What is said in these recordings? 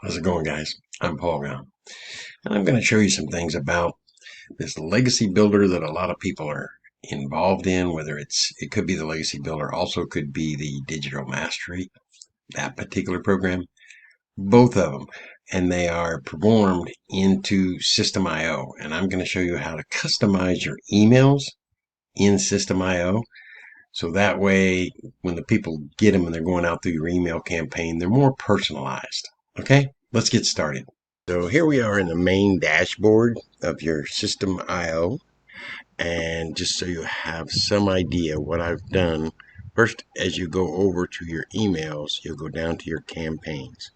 How's it going, guys? I'm Paul Gaume, and I'm going to show you some things about this legacy builder that a lot of people are involved in, whether it could be the legacy builder, also could be the digital mastery, that particular program, both of them, and they are performed into System.io, and I'm going to show you how to customize your emails in System.io. So that way, when the people get them and they're going out through your email campaign, they're more personalized. Okay, let's get started. So here we are in the main dashboard of your System.io. And just so you have some idea what I've done, first, as you go over to your emails, you'll go down to your campaigns.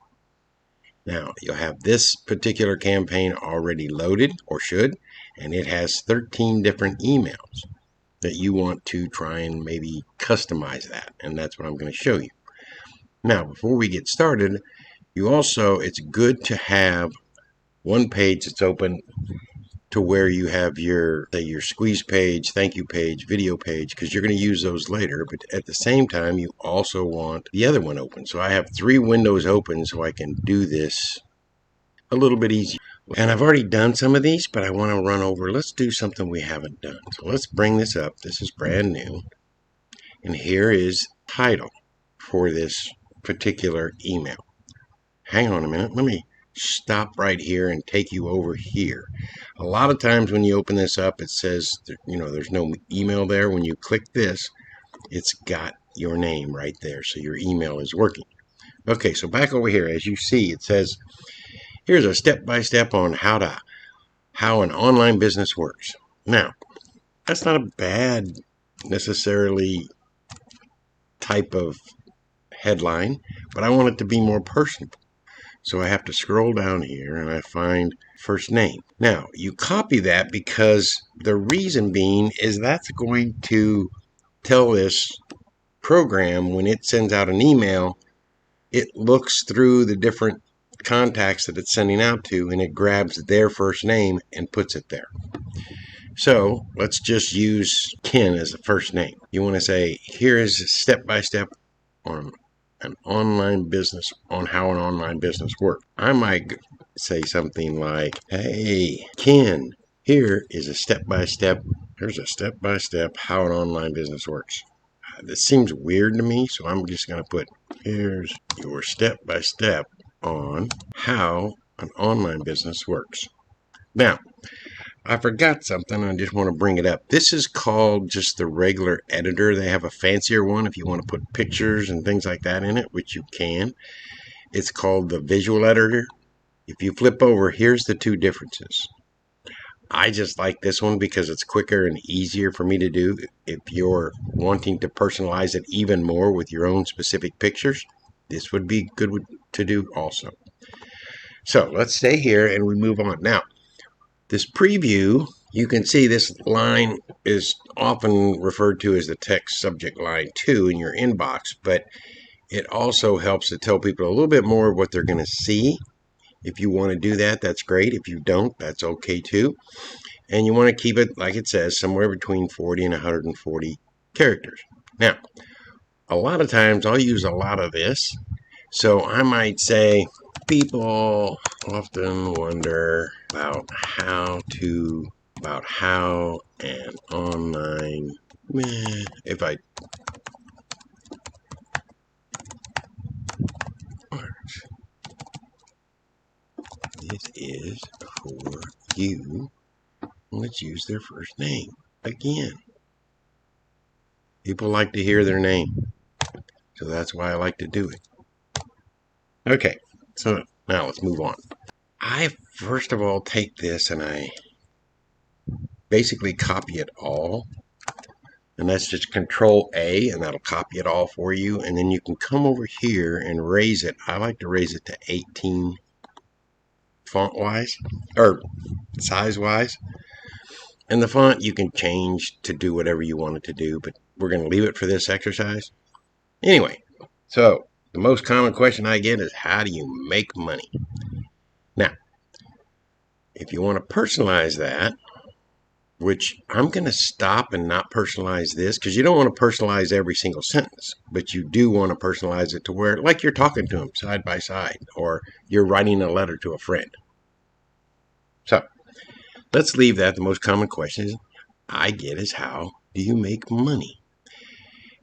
Now, you'll have this particular campaign already loaded, or should, and it has 13 different emails that you want to try and maybe customize that, and that's what I'm going to show you. Now, before we get started, it's good to have one page that's open to where you have your squeeze page, thank you page, video page, because you're going to use those later. But at the same time, you also want the other one open. So I have 3 windows open so I can do this a little bit easier. And I've already done some of these, but I want to run over. Let's do something we haven't done. So let's bring this up. This is brand new. And here is title for this particular email. Hang on a minute. Let me stop right here and take you over here. A lot of times when you open this up, it says, there's no email there. When you click this, it's got your name right there. So your email is working. Okay, so back over here, as you see, it says, here's a step-by-step on how an online business works. Now, that's not a bad necessarily type of headline, but I want it to be more personable. So I have to scroll down here and I find first name. Now, you copy that because the reason being is that's going to tell this program when it sends out an email, it looks through the different contacts that it's sending out to and it grabs their first name and puts it there. So let's just use Ken as the first name. You want to say, here is a step-by-step on an online business, on how an online business works. I might say something like, hey, Ken, here is a step-by-step. Here's a step-by-step how an online business works. This seems weird to me, so I'm just going to put, here's your step-by-step on how an online business works. Now, I forgot something. I just want to bring it up. This is called just the regular editor. They have a fancier one if you want to put pictures and things like that in it, which you can. It's called the visual editor. If you flip over, here's the 2 differences. I just like this one because it's quicker and easier for me to do. If you're wanting to personalize it even more with your own specific pictures, this would be good to do also. So let's stay here and we move on. Now, this preview, you can see this line is often referred to as the text subject line 2 in your inbox, but it also helps to tell people a little bit more of what they're going to see. If you want to do that, that's great. If you don't, that's okay too. And you want to keep it, like it says, somewhere between 40 and 140 characters. Now, a lot of times I'll use a lot of this. So I might say, people often wonder about how an online, if I works. This is for you. Let's use their first name again. People like to hear their name, so that's why I like to do it. Okay, so now let's move on. I first of all take this and I basically copy it all. And that's just Control A, and that'll copy it all for you. And then you can come over here and raise it. I like to raise it to 18 font-wise, or size-wise. And the font you can change to do whatever you want it to do, but we're going to leave it for this exercise. Anyway, so the most common question I get is, how do you make money? Now, if you want to personalize that, which I'm going to stop and not personalize this because you don't want to personalize every single sentence, but you do want to personalize it to where, like, you're talking to them side by side, or you're writing a letter to a friend. So let's leave that. The most common question I get is, how do you make money?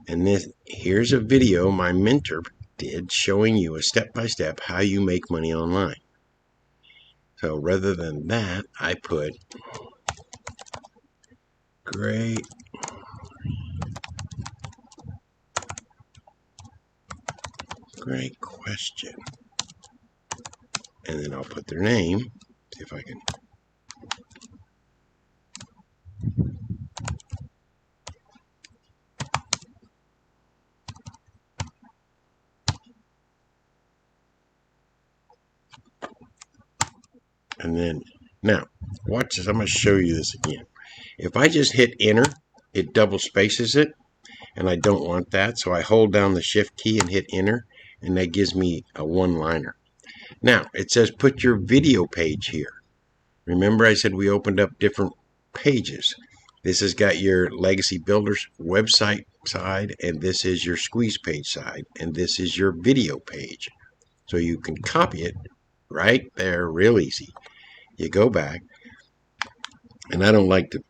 And here's a video my mentor did showing you a step-by-step how you make money online. So rather than that, I put great question. And then I'll put their name. See if I can. And then, now, watch this. I'm going to show you this again. If I just hit enter, it double spaces it. And I don't want that. So I hold down the shift key and hit enter. And that gives me a one-liner. Now, it says put your video page here. Remember I said we opened up different pages. This has got your Legacy Builders website side, and this is your squeeze page side, and this is your video page. So you can copy it right there real easy. You go back, and I don't like to,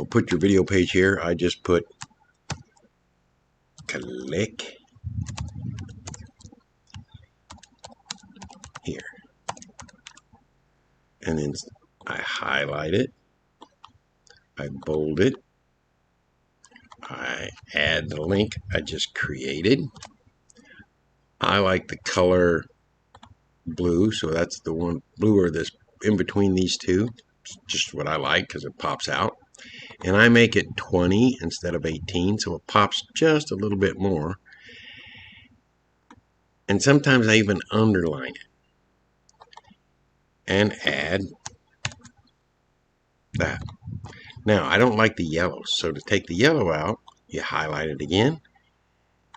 put your video page here. I just put click here. And then I highlight it, I bold it, I add the link I just created. I like the color blue, so that's the one, blue or this in between these two. It's just what I like because it pops out. And I make it 20 instead of 18, so it pops just a little bit more. And sometimes I even underline it and add that. Now, I don't like the yellow, so to take the yellow out, you highlight it again.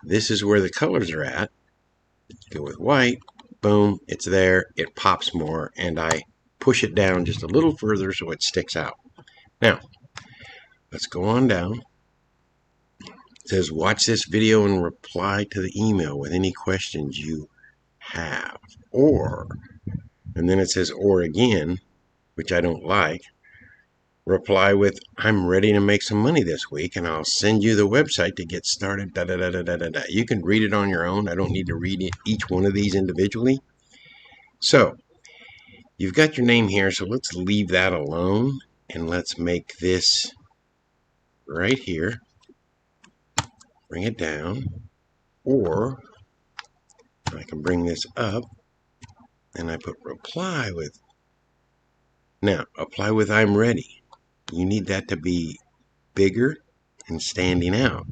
This is where the colors are at. Go with white, boom, it's there, it pops more, and I push it down just a little further so it sticks out. Now, let's go on down. It says, watch this video and reply to the email with any questions you have. Or, and then it says, or again, which I don't like. Reply with, I'm ready to make some money this week, and I'll send you the website to get started. Da, da, da, da, da, da, da. You can read it on your own. I don't need to read each one of these individually. So, you've got your name here, so let's leave that alone, and let's make this right here. Bring it down, or I can bring this up, and I put reply with. Now, apply with I'm ready. You need that to be bigger and standing out.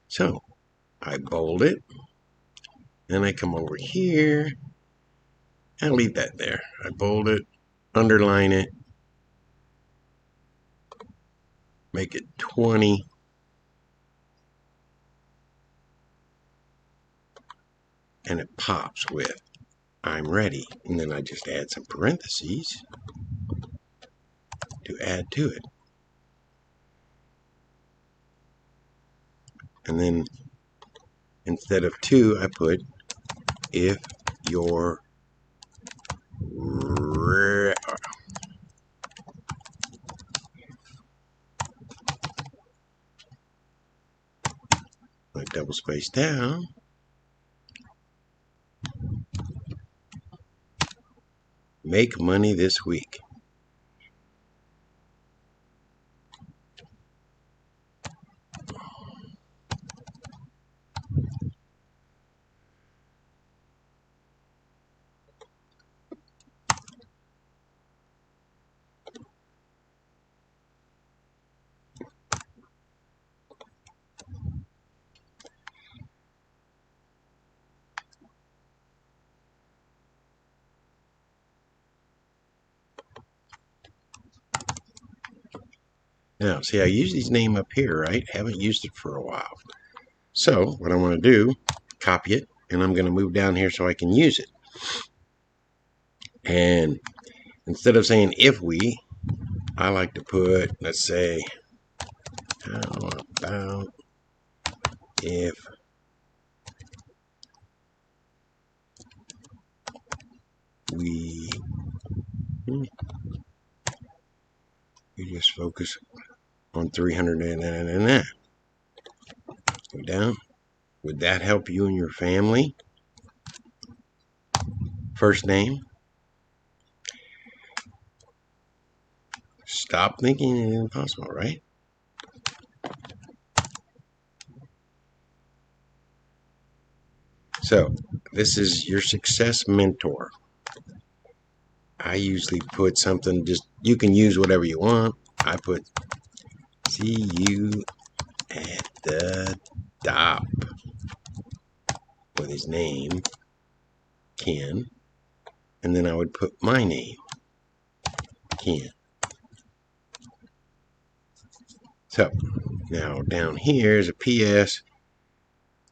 So I bold it, then I come over here and leave that there. I bold it, underline it, make it 20, and it pops with I'm ready. And then I just add some parentheses to add to it. And then instead of 2, I put if you're I double space down. Make money this week. Now, see, I use these name up here, right? Haven't used it for a while. So, what I want to do, copy it, and I'm going to move down here so I can use it. And instead of saying if we, I like to put, let's say, how about if we just focus on 300 and that. Go down. Would that help you and your family? First name. Stop thinking it's impossible, right? So, this is your success mentor. I usually put something, just, you can use whatever you want. I put, see you at the top with his name, Ken. And then I would put my name, Ken. So, now down here is a PS.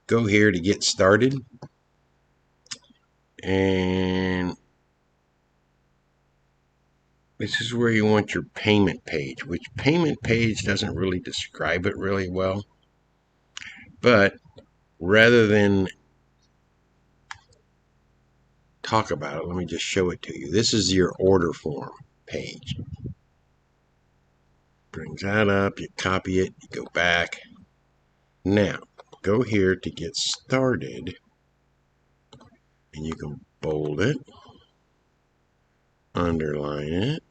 Go here to get started. And this is where you want your payment page, which payment page doesn't really describe it really well. But rather than talk about it, let me just show it to you. This is your order form page. Brings that up, you copy it, you go back. Now, go here to get started, and you can bold it, underline it,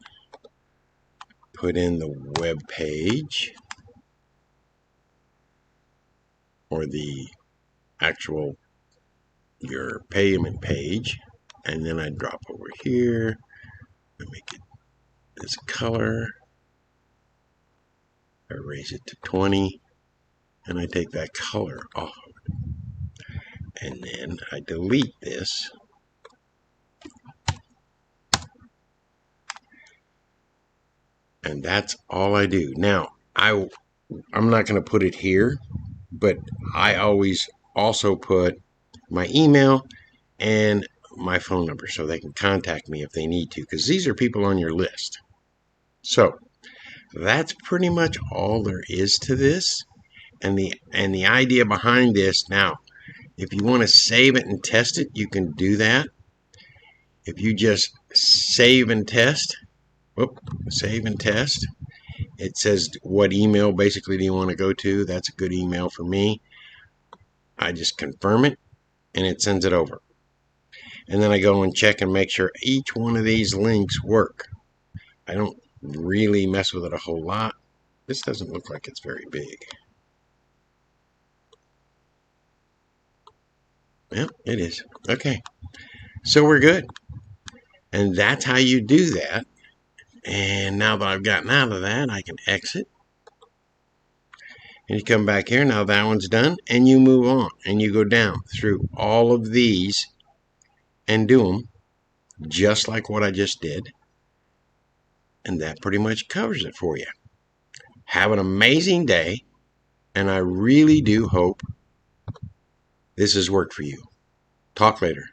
put in the web page, or the actual, your payment page, and then I drop over here, and make it this color, I raise it to 20, and I take that color off of it. And then I delete this. And that's all I do. Now, I'm not going to put it here, but I always also put my email and my phone number so they can contact me if they need to, because these are people on your list. So that's pretty much all there is to this. And the idea behind this, now, if you want to save it and test it, you can do that. If you just save and test, save and test, it says what email basically do you want to go to. That's a good email for me. I just confirm it, and it sends it over. And then I go and check and make sure each one of these links work. I don't really mess with it a whole lot. This doesn't look like it's very big. Yep, it is. Okay, so we're good. And that's how you do that. And now that I've gotten out of that, I can exit. And you come back here. Now that one's done. And you move on. And you go down through all of these and do them just like what I just did. And that pretty much covers it for you. Have an amazing day. And I really do hope this has worked for you. Talk later.